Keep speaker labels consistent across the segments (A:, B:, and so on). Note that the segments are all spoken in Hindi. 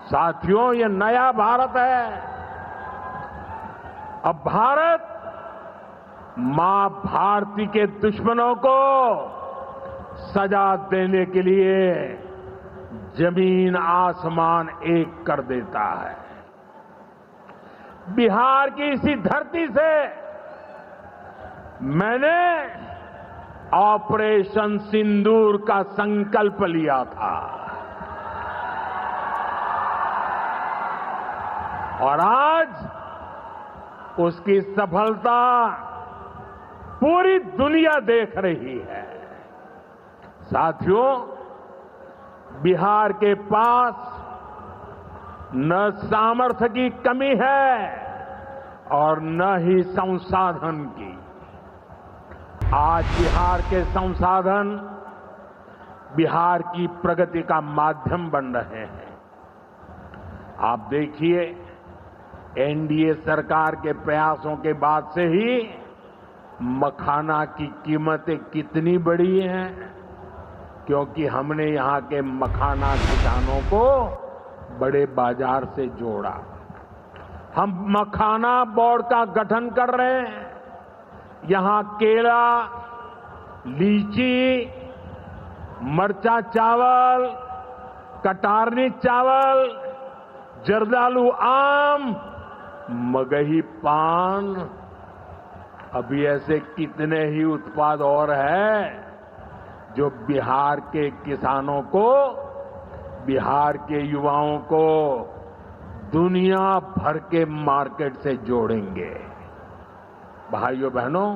A: साथियों, ये नया भारत है। अब भारत मां भारती के दुश्मनों को सजा देने के लिए जमीन आसमान एक कर देता है। बिहार की इसी धरती से मैंने ऑपरेशन सिंदूर का संकल्प लिया था और आज उसकी सफलता पूरी दुनिया देख रही है। साथियों, बिहार के पास न सामर्थ्य की कमी है और न ही संसाधन की। आज बिहार के संसाधन बिहार की प्रगति का माध्यम बन रहे हैं। आप देखिए, एनडीए सरकार के प्रयासों के बाद से ही मखाना की कीमतें कितनी बढ़ी हैं, क्योंकि हमने यहां के मखाना किसानों को बड़े बाजार से जोड़ा। हम मखाना बोर्ड का गठन कर रहे हैं। यहां केला, लीची, मरचा चावल, कटारनी चावल, जर्दालू आम, मगही पान, अभी ऐसे कितने ही उत्पाद और हैं जो बिहार के किसानों को, बिहार के युवाओं को दुनिया भर के मार्केट से जोड़ेंगे। भाइयों बहनों,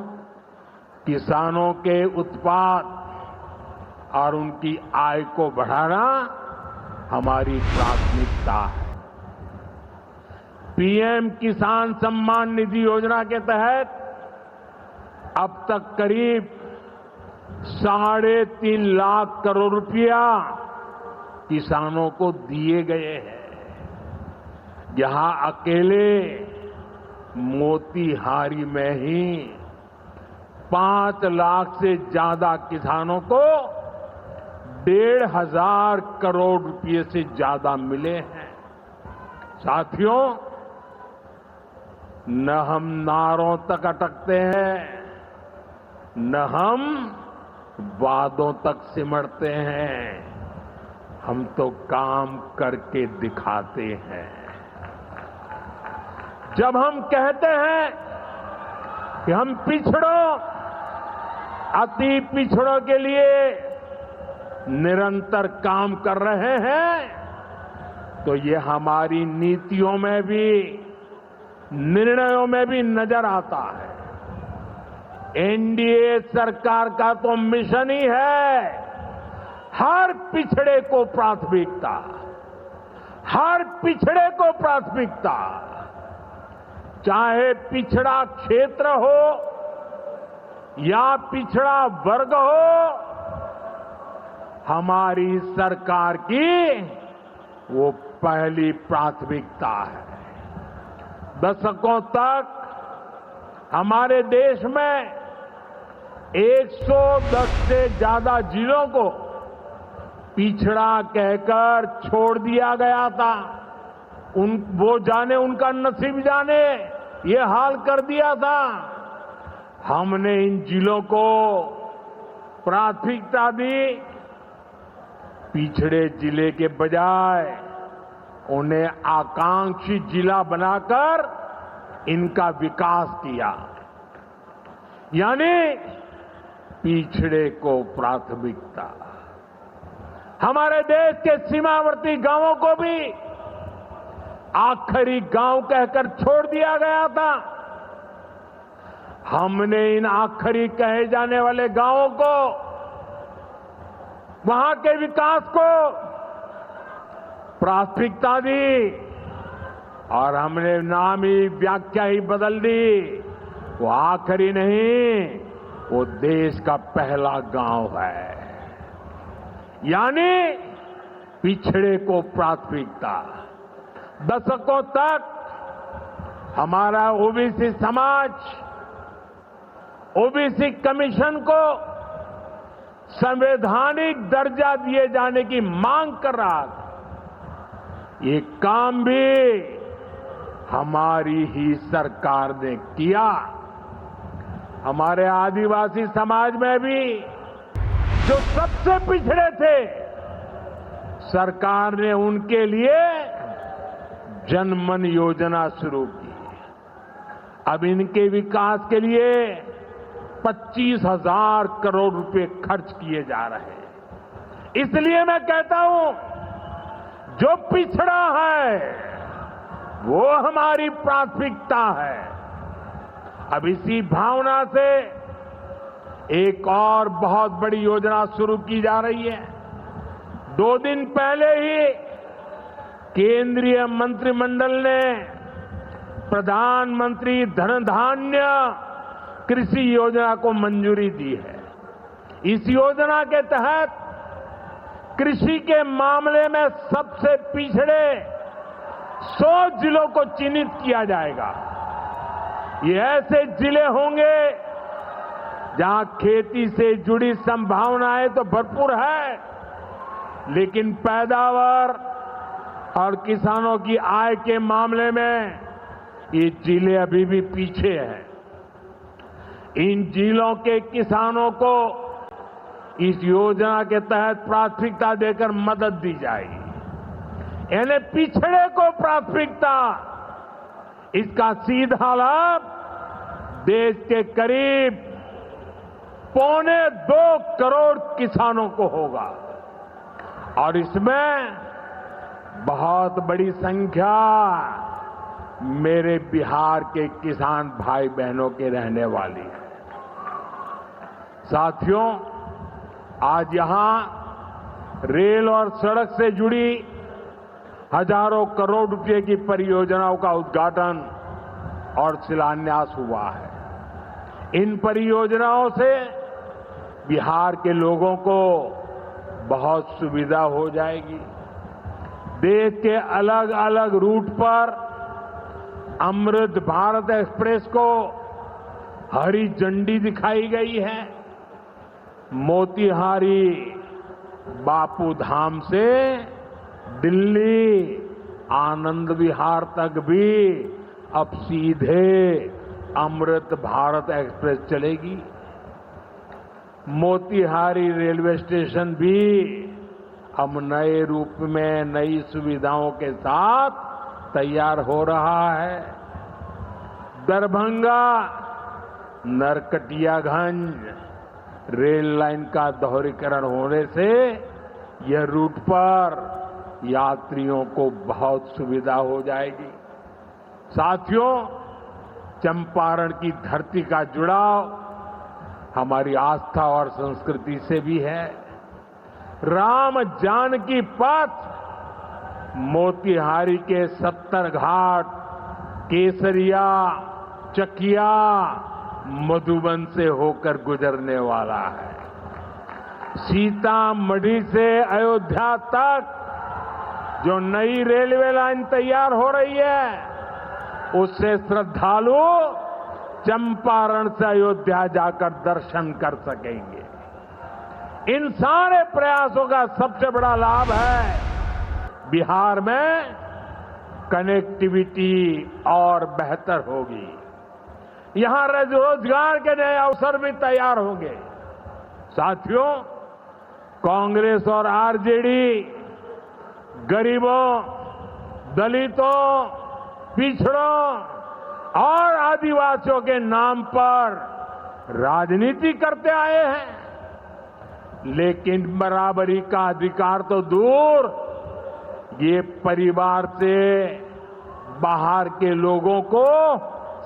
A: किसानों के उत्पाद और उनकी आय को बढ़ाना हमारी प्राथमिकता है। पीएम किसान सम्मान निधि योजना के तहत अब तक करीब 3.5 लाख करोड़ रुपया किसानों को दिए गए हैं। यहां अकेले मोतीहारी में ही 5 लाख से ज्यादा किसानों को 1,500 करोड़ रुपए से ज्यादा मिले हैं। साथियों, न हम नारों तक अटकते हैं, न हम वादों तक सिमटते हैं, हम तो काम करके दिखाते हैं। जब हम कहते हैं कि हम पिछड़ों, अति पिछड़ों के लिए निरंतर काम कर रहे हैं, तो ये हमारी नीतियों में भी, निर्णयों में भी नजर आता है। एनडीए सरकार का तो मिशन ही है हर पिछड़े को प्राथमिकता, हर पिछड़े को प्राथमिकता, चाहे पिछड़ा क्षेत्र हो या पिछड़ा वर्ग हो, हमारी सरकार की वो पहली प्राथमिकता है। दशकों तक हमारे देश में 110 से ज्यादा जिलों को पिछड़ा कहकर छोड़ दिया गया था। वो जाने, उनका नसीब जाने, ये हाल कर दिया था। हमने इन जिलों को प्राथमिकता दी। पिछड़े जिले के बजाय उन्हें आकांक्षी जिला बनाकर इनका विकास किया, यानी पिछड़े को प्राथमिकता। हमारे देश के सीमावर्ती गांवों को भी आखिरी गांव कहकर छोड़ दिया गया था। हमने इन आखिरी कहे जाने वाले गांवों को, वहां के विकास को प्राथमिकता दी और हमने नाम ही, व्याख्या ही बदल दी। वो आखिरी नहीं, वो देश का पहला गांव है, यानी पिछड़े को प्राथमिकता। दशकों तक हमारा ओबीसी समाज ओबीसी कमीशन को संवैधानिक दर्जा दिए जाने की मांग कर रहा था, ये काम भी हमारी ही सरकार ने किया। हमारे आदिवासी समाज में भी जो सबसे पिछड़े थे, सरकार ने उनके लिए जनमन योजना शुरू की। अब इनके विकास के लिए 25,000 करोड़ रुपए खर्च किए जा रहे हैं। इसलिए मैं कहता हूं, जो पिछड़ा है वो हमारी प्राथमिकता है। अब इसी भावना से एक और बहुत बड़ी योजना शुरू की जा रही है। 2 दिन पहले ही केंद्रीय मंत्रिमंडल ने प्रधानमंत्री धन धान्य कृषि योजना को मंजूरी दी है। इस योजना के तहत कृषि के मामले में सबसे पिछड़े 100 जिलों को चिन्हित किया जाएगा। ये ऐसे जिले होंगे जहां खेती से जुड़ी संभावनाएं तो भरपूर है, लेकिन पैदावार और किसानों की आय के मामले में ये जिले अभी भी पीछे हैं। इन जिलों के किसानों को इस योजना के तहत प्राथमिकता देकर मदद दी जाएगी। यानी पिछड़े को प्राथमिकता। इसका सीधा लाभ देश के करीब 2.25 करोड़ किसानों को होगा और इसमें बहुत बड़ी संख्या मेरे बिहार के किसान भाई बहनों के रहने वाली है। साथियों, आज यहां रेल और सड़क से जुड़ी हजारों करोड़ रुपए की परियोजनाओं का उद्घाटन और शिलान्यास हुआ है। इन परियोजनाओं से बिहार के लोगों को बहुत सुविधा हो जाएगी। देश के अलग अलग रूट पर अमृत भारत एक्सप्रेस को हरी झंडी दिखाई गई है। मोतीहारी बापू धाम से दिल्ली आनंद विहार तक भी अब सीधे अमृत भारत एक्सप्रेस चलेगी। मोतीहारी रेलवे स्टेशन भी अब नए रूप में नई सुविधाओं के साथ तैयार हो रहा है। दरभंगा नरकटियागंज रेल लाइन का दोहरीकरण होने से यह रूट पर यात्रियों को बहुत सुविधा हो जाएगी। साथियों, चंपारण की धरती का जुड़ाव हमारी आस्था और संस्कृति से भी है। राम जानकी पथ मोतीहारी के 70 घाट, केसरिया, चकिया, मधुबन से होकर गुजरने वाला है। सीतामढ़ी से अयोध्या तक जो नई रेलवे लाइन तैयार हो रही है, उससे श्रद्धालु चंपारण से अयोध्या जाकर दर्शन कर सकेंगे। इन सारे प्रयासों का सबसे बड़ा लाभ है बिहार में कनेक्टिविटी और बेहतर होगी। यहां रोजगार के नए अवसर भी तैयार होंगे। साथियों, कांग्रेस और आरजेडी गरीबों, दलितों, पिछड़ों और आदिवासियों के नाम पर राजनीति करते आए हैं, लेकिन बराबरी का अधिकार तो दूर, ये परिवार से बाहर के लोगों को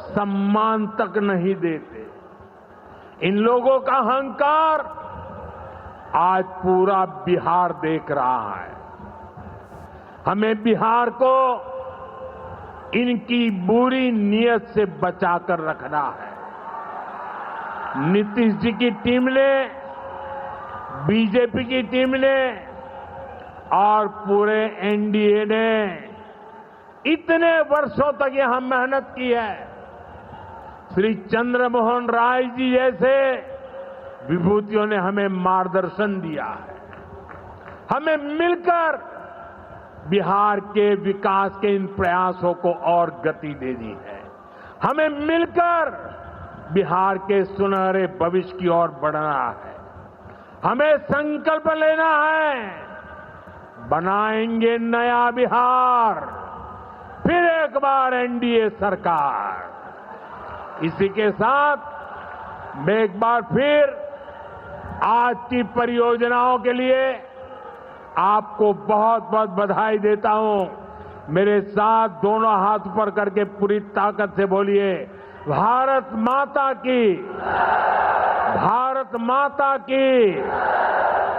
A: सम्मान तक नहीं देते। इन लोगों का अहंकार आज पूरा बिहार देख रहा है। हमें बिहार को इनकी बुरी नीयत से बचाकर रखना है। नीतीश जी की टीम ने, बीजेपी की टीम ने और पूरे एनडीए ने इतने वर्षों तक यहां मेहनत की है। श्री चंद्रमोहन राय जी जैसे विभूतियों ने हमें मार्गदर्शन दिया है। हमें मिलकर बिहार के विकास के इन प्रयासों को और गति देनी है। हमें मिलकर बिहार के सुनहरे भविष्य की ओर बढ़ना है। हमें संकल्प लेना है, बनाएंगे नया बिहार, फिर एक बार एनडीए सरकार। इसी के साथ मैं एक बार फिर आज की परियोजनाओं के लिए आपको बहुत बहुत बधाई देता हूं। मेरे साथ दोनों हाथ ऊपर करके पूरी ताकत से बोलिए, भारत माता की, भारत माता की।